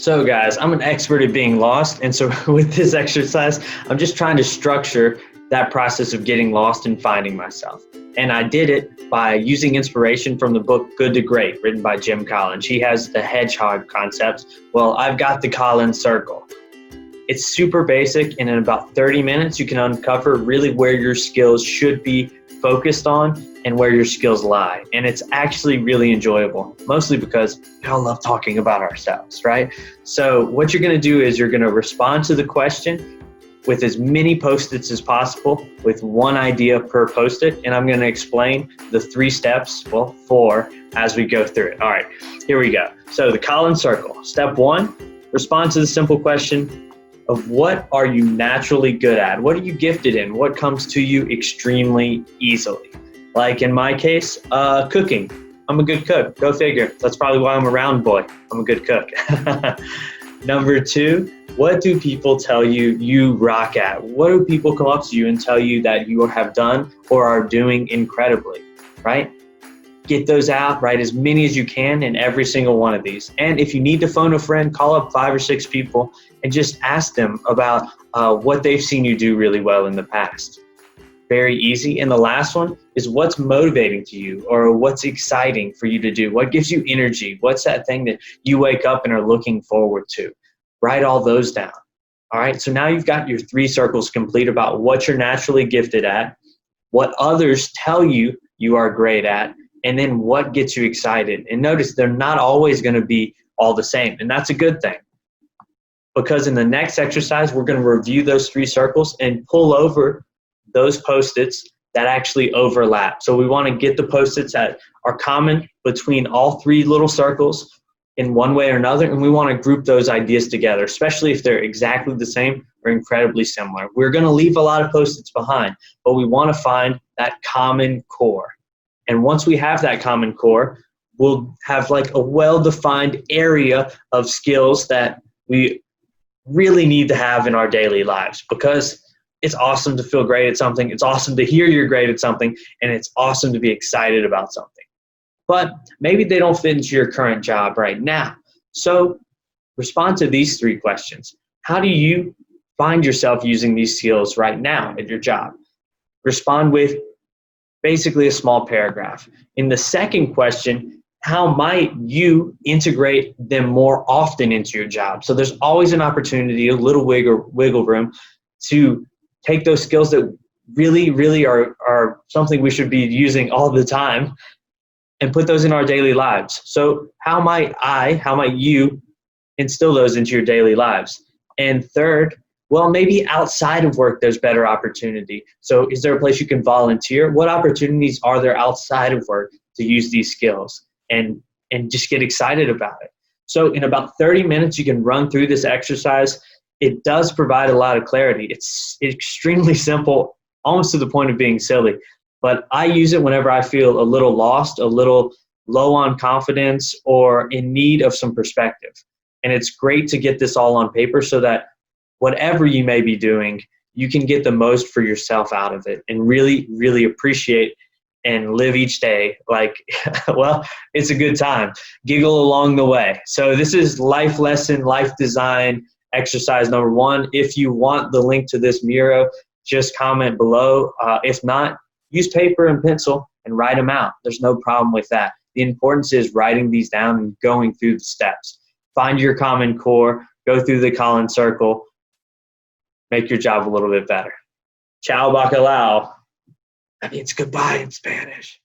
So guys, I'm an expert at being lost. And so with this exercise, I'm just trying to structure that process of getting lost and finding myself. And I did it by using inspiration from the book Good to Great, written by Jim Collins. He has the hedgehog concept. Well, I've got the Collins circle. It's super basic, and in about 30 minutes, you can uncover really where your skills should be focused on and where your skills lie. And it's actually really enjoyable, mostly because we all love talking about ourselves, right? So what you're gonna do is you're gonna respond to the question with as many Post-its as possible with one idea per Post-it. And I'm gonna explain the 3 steps, well, 4, as we go through it. All right, here we go. So the Collins circle. Step 1, respond to the simple question of what are you naturally good at? What are you gifted in? What comes to you extremely easily? Like in my case, cooking. I'm a good cook, go figure. That's probably why I'm a round boy. I'm a good cook. Number 2, what do people tell you you rock at? What do people come up to you and tell you that you have done or are doing incredibly, right? Get those out, write as many as you can in every single one of these. And if you need to phone a friend, call up 5 or 6 people and just ask them about what they've seen you do really well in the past. Very easy. And the last one is what's motivating to you or what's exciting for you to do? What gives you energy? What's that thing that you wake up and are looking forward to? Write all those down. All right, so now you've got your 3 circles complete about what you're naturally gifted at, what others tell you you are great at, and then what gets you excited. And notice they're not always going to be all the same, and that's a good thing. Because in the next exercise, we're going to review those 3 circles and pull over those Post-its that actually overlap. So we want to get the Post-its that are common between all 3 little circles in one way or another, and we want to group those ideas together, especially if they're exactly the same or incredibly similar. We're going to leave a lot of Post-its behind, but we want to find that common core. And once we have that common core, we'll have like a well-defined area of skills that we really need to have in our daily lives, because it's awesome to feel great at something. It's awesome to hear you're great at something, and it's awesome to be excited about something. But maybe they don't fit into your current job right now. So respond to these 3 questions. How do you find yourself using these skills right now at your job? Respond with basically a small paragraph. In the second question, how might you integrate them more often into your job? So there's always an opportunity, a little wiggle room to take those skills that really are something we should be using all the time and put those in our daily lives. So how might you instill those into your daily lives? And third, well, maybe outside of work, there's better opportunity. So is there a place you can volunteer? What opportunities are there outside of work to use these skills and just get excited about it? So in about 30 minutes, you can run through this exercise. It does provide a lot of clarity. It's extremely simple, almost to the point of being silly. But I use it whenever I feel a little lost, a little low on confidence, or in need of some perspective. And it's great to get this all on paper so that whatever you may be doing, you can get the most for yourself out of it and really appreciate and live each day like, well, it's a good time. Giggle along the way. So this is life lesson, life design exercise number 1. If you want the link to this Miro, just comment below. If not, use paper and pencil and write them out. There's no problem with that. The importance is writing these down and going through the steps. Find your common core, go through the Collins circle, make your job a little bit better. Ciao, bacalao. That means goodbye in Spanish.